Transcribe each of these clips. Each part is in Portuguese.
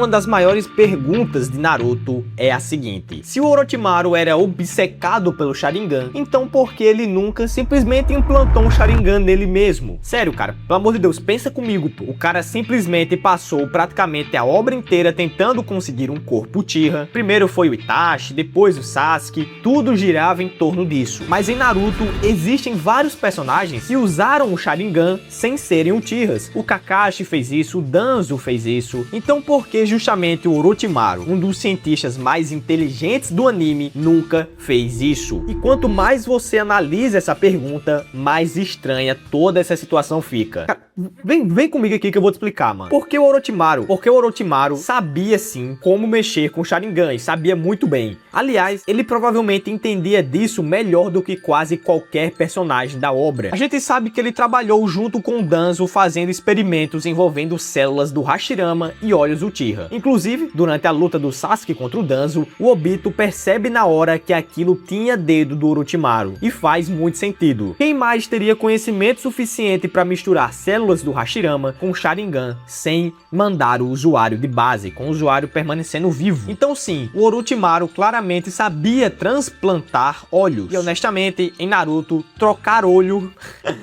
uma das maiores perguntas de Naruto é a seguinte: se o Orochimaru era obcecado pelo Sharingan, então por que ele nunca simplesmente implantou um Sharingan nele mesmo? Sério, cara, pelo amor de Deus, pensa comigo, pô. O cara simplesmente passou praticamente a obra inteira tentando conseguir um corpo Uchiha. Primeiro foi o Itachi, depois o Sasuke, tudo girava em torno disso. Mas em Naruto existem vários personagens que usaram o Sharingan sem serem Uchihas. O Kakashi fez isso, o Danzo fez isso. Então por que justamente o Orochimaru, um dos cientistas mais inteligentes do anime, nunca fez isso? E quanto mais você analisa essa pergunta, mais estranha toda essa situação fica. Cara, vem comigo aqui que eu vou te explicar, mano. Por que o Orochimaru? Porque o Orochimaru sabia sim como mexer com o Sharingan e sabia muito bem. Aliás, ele provavelmente entendia disso melhor do que quase qualquer personagem da obra. A gente sabe que ele trabalhou junto com o Danzo fazendo experimentos envolvendo células do Hashirama e olhos Uchiha. Inclusive, durante a luta do Sasuke contra o Danzo, o Obito percebe na hora que aquilo tinha dedo do Orochimaru. E faz muito sentido. Quem mais teria conhecimento suficiente para misturar células do Hashirama com o Sharingan sem mandar o usuário de base, com o usuário permanecendo vivo? Então sim, o Orochimaru claramente sabia transplantar olhos. E honestamente, em Naruto, trocar olho,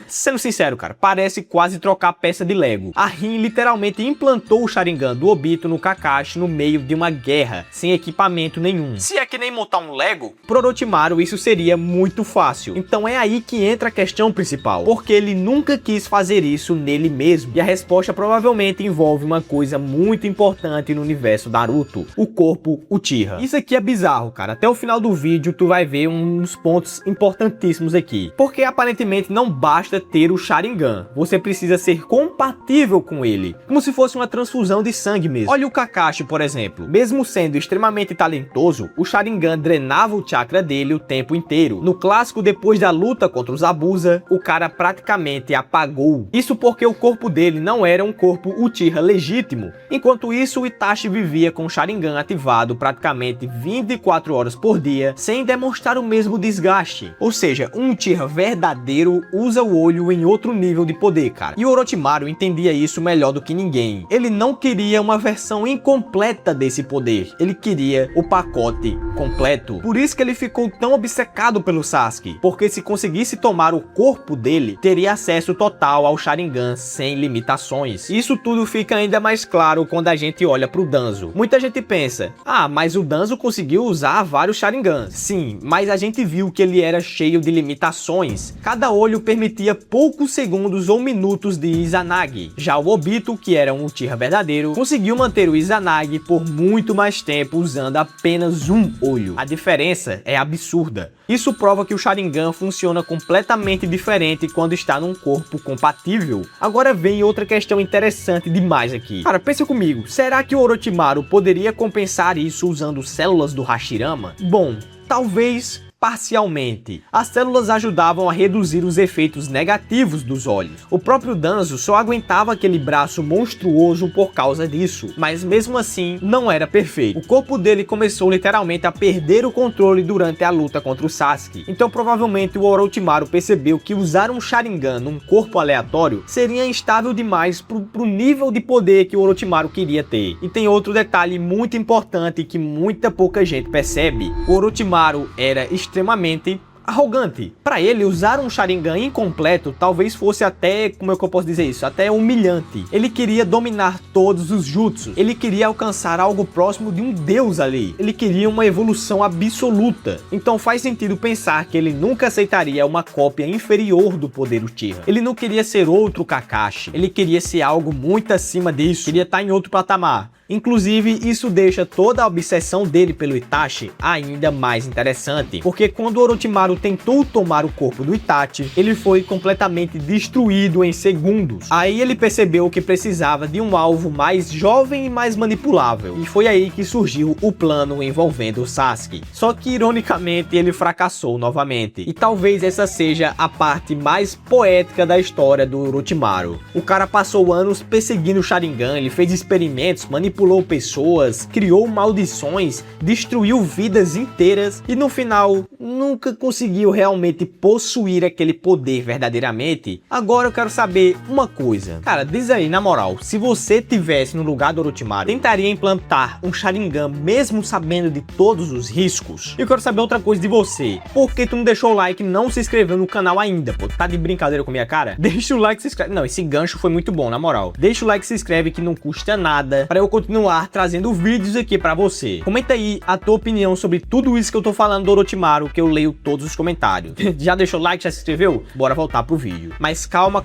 sendo sincero, cara, parece quase trocar peça de Lego. A Rin literalmente implantou o Sharingan do Obito no Kakashi no meio de uma guerra, sem equipamento nenhum. Se é que nem montar um Lego, pro Orochimaru isso seria muito fácil. Então é aí que entra a questão principal, porque ele nunca quis fazer isso nele mesmo. E a resposta provavelmente envolve uma coisa muito importante no universo Naruto: o corpo Uchiha. Isso aqui é bizarro, cara. Até o final do vídeo tu vai ver uns pontos importantíssimos aqui. Porque aparentemente não basta ter o Sharingan, você precisa ser compatível com ele, como se fosse uma transfusão de sangue mesmo. Olha o Kakashi, por exemplo. Mesmo sendo extremamente talentoso, o Sharingan drenava o chakra dele o tempo inteiro. No clássico, depois da luta contra os Abusa, o cara praticamente apagou. Isso porque o corpo dele não era um corpo Uchiha legítimo. Enquanto isso, o Itachi vivia com o Sharingan ativado praticamente 24 horas por dia, sem demonstrar o mesmo desgaste. Ou seja, um Uchiha verdadeiro usa o olho em outro nível de poder, cara. E o Orochimaru entendia isso melhor do que ninguém. Ele não queria uma versão incompleta desse poder, ele queria o pacote completo. Por isso que ele ficou tão obcecado pelo Sasuke, porque se conseguisse tomar o corpo dele, teria acesso total ao Sharingan sem limitações. Isso tudo fica ainda mais claro quando a gente olha pro Danzo. Muita gente pensa: ah, mas o Danzo conseguiu usar vários Sharingans. Sim, mas a gente viu que ele era cheio de limitações. Cada olho permitia poucos segundos ou minutos de Izanagi. Já o Obito, que era um Uchiha verdadeiro, conseguiu manter o Izanagi por muito mais tempo usando apenas um olho. A diferença é absurda. Isso prova que o Sharingan funciona completamente diferente quando está num corpo compatível. Agora vem outra questão interessante demais aqui. Cara, pensa comigo, será que o Orochimaru poderia compensar isso usando células do Hashirama? Bom, talvez parcialmente. As células ajudavam a reduzir os efeitos negativos dos olhos. O próprio Danzo só aguentava aquele braço monstruoso por causa disso, mas mesmo assim não era perfeito. O corpo dele começou literalmente a perder o controle durante a luta contra o Sasuke. Então provavelmente o Orochimaru percebeu que usar um Sharingan num corpo aleatório seria instável demais pro nível de poder que o Orochimaru queria ter. E tem outro detalhe muito importante que muita pouca gente percebe: o Orochimaru era extremamente arrogante. Para ele, usar um Sharingan incompleto talvez fosse até, como é que eu posso dizer isso? Até humilhante. Ele queria dominar todos os jutsus. Ele queria alcançar algo próximo de um deus ali. Ele queria uma evolução absoluta. Então faz sentido pensar que ele nunca aceitaria uma cópia inferior do poder Uchiha. Ele não queria ser outro Kakashi. Ele queria ser algo muito acima disso. Queria estar em outro patamar. Inclusive, isso deixa toda a obsessão dele pelo Itachi ainda mais interessante, porque quando Orochimaru tentou tomar o corpo do Itachi, ele foi completamente destruído em segundos. Aí ele percebeu que precisava de um alvo mais jovem e mais manipulável, e foi aí que surgiu o plano envolvendo o Sasuke. Só que, ironicamente, ele fracassou novamente, e talvez essa seja a parte mais poética da história do Orochimaru. O cara passou anos perseguindo o Sharingan, ele fez experimentos, manipulações, manipulou pessoas, criou maldições, destruiu vidas inteiras e no final nunca conseguiu realmente possuir aquele poder verdadeiramente? Agora eu quero saber uma coisa. Cara, diz aí, na moral, se você tivesse no lugar do Orochimaru, tentaria implantar um Sharingan mesmo sabendo de todos os riscos? E eu quero saber outra coisa de você. Por que tu não deixou o like e não se inscreveu no canal ainda, pô? Tá de brincadeira com a minha cara? Deixa o like e se inscreve. Não, esse gancho foi muito bom, na moral. Deixa o like e se inscreve que não custa nada para eu continuar trazendo vídeos aqui pra você. Comenta aí a tua opinião sobre tudo isso que eu tô falando do Orochimaru, que eu leio todos os comentários. Já deixou o like, já se inscreveu? Bora voltar pro vídeo. Mas calma,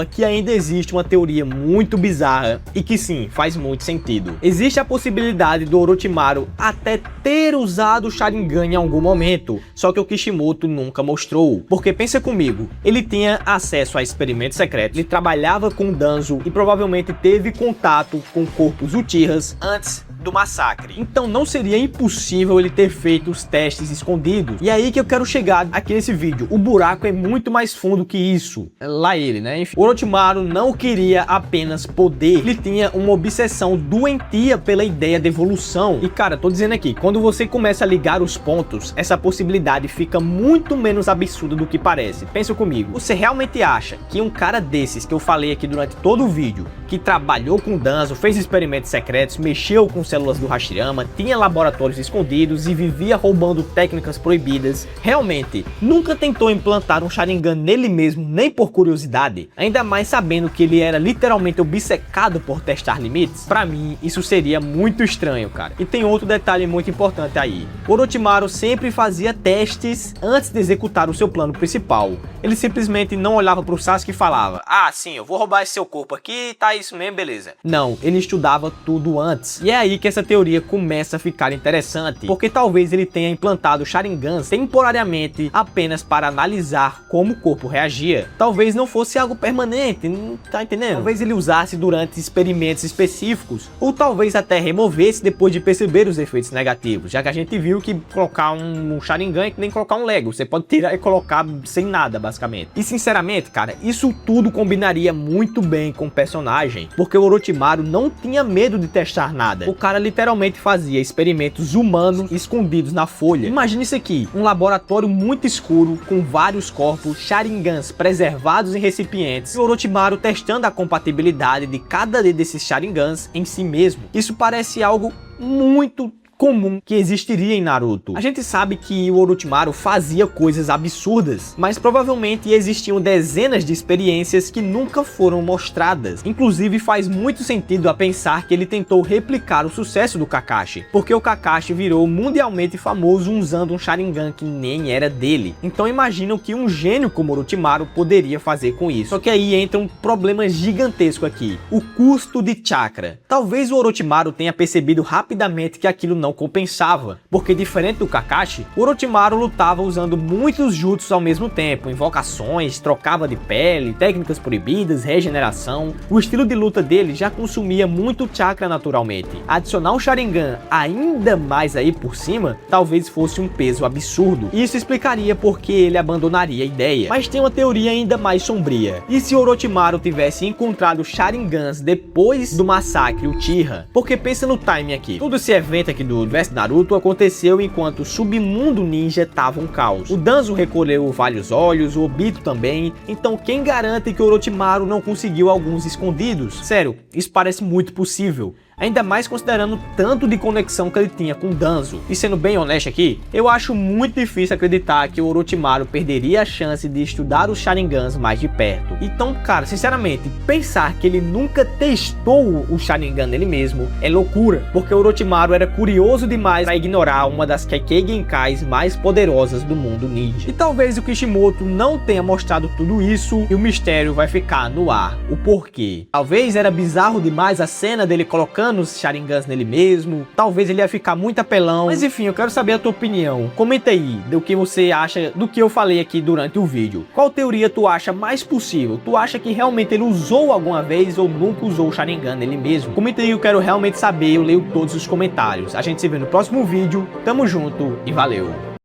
que ainda existe uma teoria muito bizarra e que sim, faz muito sentido. Existe a possibilidade do Orochimaru até ter usado o Sharingan em algum momento, só que o Kishimoto nunca mostrou. Porque pensa comigo, ele tinha acesso a experimentos secretos, ele trabalhava com Danzo e provavelmente teve contato com corpos Uchihas antes do massacre. Então não seria impossível ele ter feito os testes escondidos. E aí que eu quero chegar aqui nesse vídeo. O buraco é muito mais fundo que isso. Lá ele, né? Enfim, o Orochimaru não queria apenas poder. Ele tinha uma obsessão doentia pela ideia de evolução. E cara, tô dizendo aqui, quando você começa a ligar os pontos, essa possibilidade fica muito menos absurda do que parece. Pensa comigo. Você realmente acha que um cara desses que eu falei aqui durante todo o vídeo, que trabalhou com Danzo, fez experimentos secretos, mexeu com células do Hashirama, tinha laboratórios escondidos e vivia roubando técnicas proibidas, realmente nunca tentou implantar um Sharingan nele mesmo, nem por curiosidade? Ainda mais sabendo que ele era literalmente obcecado por testar limites? Pra mim, isso seria muito estranho, cara. E tem outro detalhe muito importante aí. Orochimaru sempre fazia testes antes de executar o seu plano principal. Ele simplesmente não olhava pro Sasuke e falava: ah, sim, eu vou roubar esse seu corpo aqui, tá isso mesmo, beleza. Não, ele estudava tudo antes. E é aí que essa teoria começa a ficar interessante, porque talvez ele tenha implantado Sharingans temporariamente apenas para analisar como o corpo reagia. Talvez não fosse algo permanente, tá entendendo? Talvez ele usasse durante experimentos específicos, ou talvez até removesse depois de perceber os efeitos negativos, já que a gente viu que colocar um Sharingan é que nem colocar um Lego, você pode tirar e colocar sem nada, basicamente. E sinceramente, cara, isso tudo combinaria muito bem com o personagem, porque o Orochimaru não tinha medo de testar nada. O cara literalmente fazia experimentos humanos escondidos na folha. Imagina isso aqui, um laboratório muito escuro com vários corpos Sharingans preservados em recipientes e o Orochimaru testando a compatibilidade de cada desses Sharingans em si mesmo. Isso parece algo muito comum que existiria em Naruto. A gente sabe que o Orochimaru fazia coisas absurdas, mas provavelmente existiam dezenas de experiências que nunca foram mostradas. Inclusive faz muito sentido a pensar que ele tentou replicar o sucesso do Kakashi, porque o Kakashi virou mundialmente famoso usando um Sharingan que nem era dele. Então imaginam que um gênio como Orochimaru poderia fazer com isso. Só que aí entra um problema gigantesco aqui: o custo de chakra. Talvez o Orochimaru tenha percebido rapidamente que aquilo não compensava, porque diferente do Kakashi, o Orochimaru lutava usando muitos jutsus ao mesmo tempo, invocações, trocava de pele, técnicas proibidas, regeneração. O estilo de luta dele já consumia muito chakra naturalmente. Adicionar um Sharingan ainda mais aí por cima, talvez fosse um peso absurdo. Isso explicaria por que ele abandonaria a ideia. Mas tem uma teoria ainda mais sombria. E se Orochimaru tivesse encontrado Sharingans depois do massacre Uchiha? Porque pensa no timing aqui. Todo esse evento aqui do universo Naruto aconteceu enquanto o submundo ninja tava um caos. O Danzo recolheu vários olhos, o Obito também, então quem garante que o Orochimaru não conseguiu alguns escondidos? Sério, isso parece muito possível. Ainda mais considerando tanto de conexão que ele tinha com Danzo. E sendo bem honesto aqui, eu acho muito difícil acreditar que o Orochimaru perderia a chance de estudar os Sharingans mais de perto. Então, cara, sinceramente, pensar que ele nunca testou o Sharingan nele mesmo é loucura, porque o Orochimaru era curioso demais para ignorar uma das Kekkei Genkais mais poderosas do mundo ninja. E talvez o Kishimoto não tenha mostrado tudo isso e o mistério vai ficar no ar. O porquê? Talvez era bizarro demais a cena dele colocando os Sharingans nele mesmo, talvez ele ia ficar muito apelão, mas enfim, eu quero saber a tua opinião. Comenta aí do que você acha do que eu falei aqui durante o vídeo. Qual teoria tu acha mais possível? Tu acha que realmente ele usou alguma vez ou nunca usou o Sharingan nele mesmo? Comenta aí, eu quero realmente saber, eu leio todos os comentários. A gente se vê no próximo vídeo, tamo junto e valeu!